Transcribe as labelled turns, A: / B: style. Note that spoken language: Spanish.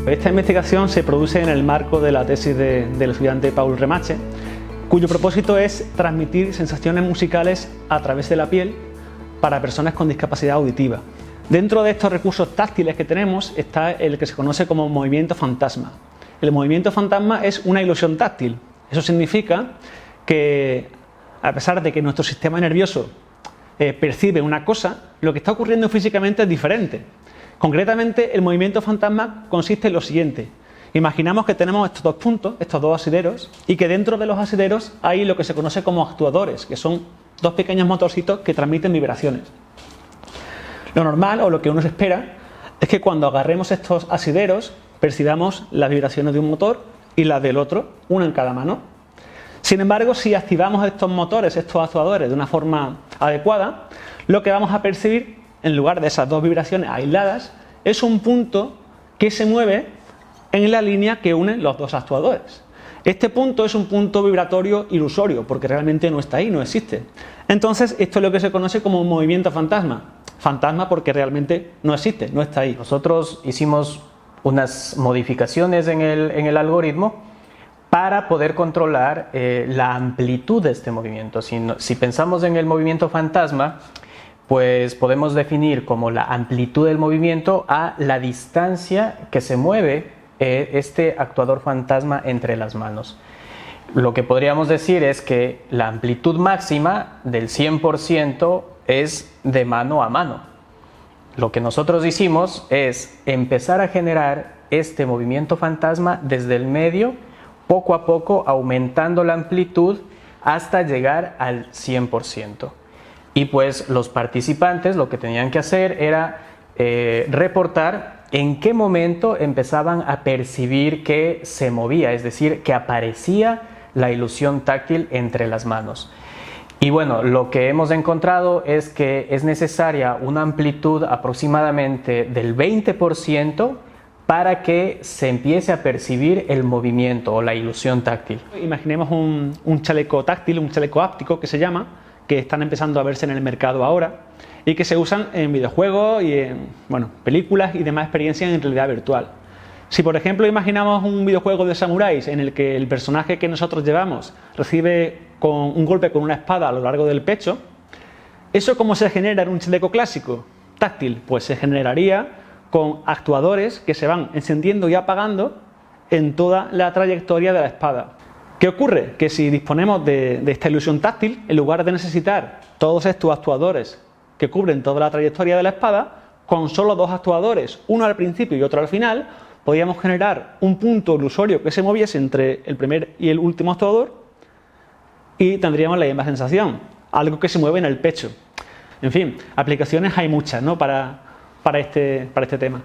A: Esta investigación se produce en el marco de la tesis del estudiante Paul Remache, cuyo propósito es transmitir sensaciones musicales a través de la piel para personas con discapacidad auditiva. Dentro de estos recursos táctiles que tenemos está el que se conoce como movimiento fantasma. El movimiento fantasma es una ilusión táctil. Eso significa que, a pesar de que nuestro sistema nervioso percibe una cosa, lo que está ocurriendo físicamente es diferente. Concretamente, el movimiento fantasma consiste en lo siguiente. Imaginamos que tenemos estos dos puntos, estos dos asideros, y que dentro de los asideros hay lo que se conoce como actuadores, que son dos pequeños motorcitos que transmiten vibraciones. Lo normal, o lo que uno se espera, es que cuando agarremos estos asideros percibamos las vibraciones de un motor y las del otro, una en cada mano. Sin embargo, si activamos estos motores, estos actuadores de una forma adecuada, lo que vamos a percibir, en lugar de esas dos vibraciones aisladas, es un punto que se mueve en la línea que une los dos actuadores. Este punto es un punto vibratorio ilusorio, porque realmente no está ahí, no existe. Entonces, esto es lo que se conoce como un movimiento fantasma. Fantasma porque realmente no existe, no está ahí.
B: Nosotros hicimos unas modificaciones en el algoritmo para poder controlar la amplitud de este movimiento. Si pensamos en el movimiento fantasma, pues podemos definir como la amplitud del movimiento a la distancia que se mueve este actuador fantasma entre las manos. Lo que podríamos decir es que la amplitud máxima del 100% es de mano a mano. Lo que nosotros hicimos es empezar a generar este movimiento fantasma desde el medio, poco a poco aumentando la amplitud hasta llegar al 100%. Y pues los participantes lo que tenían que hacer era reportar en qué momento empezaban a percibir que se movía, es decir, que aparecía la ilusión táctil entre las manos. Y bueno, lo que hemos encontrado es que es necesaria una amplitud aproximadamente del 20% para que se empiece a percibir el movimiento o la ilusión táctil.
A: Imaginemos un chaleco táctil, un chaleco áptico que se llama, que están empezando a verse en el mercado ahora y que se usan en videojuegos y en películas y demás experiencias en realidad virtual. Si por ejemplo imaginamos un videojuego de samuráis en el que el personaje que nosotros llevamos recibe un golpe con una espada a lo largo del pecho, ¿eso cómo se genera en un chaleco clásico táctil? Pues se generaría con actuadores que se van encendiendo y apagando en toda la trayectoria de la espada. ¿Qué ocurre? Que si disponemos de esta ilusión táctil, en lugar de necesitar todos estos actuadores que cubren toda la trayectoria de la espada, con solo dos actuadores, uno al principio y otro al final, podríamos generar un punto ilusorio que se moviese entre el primer y el último actuador y tendríamos la misma sensación, algo que se mueve en el pecho. En fin, aplicaciones hay muchas, ¿no?, para este tema.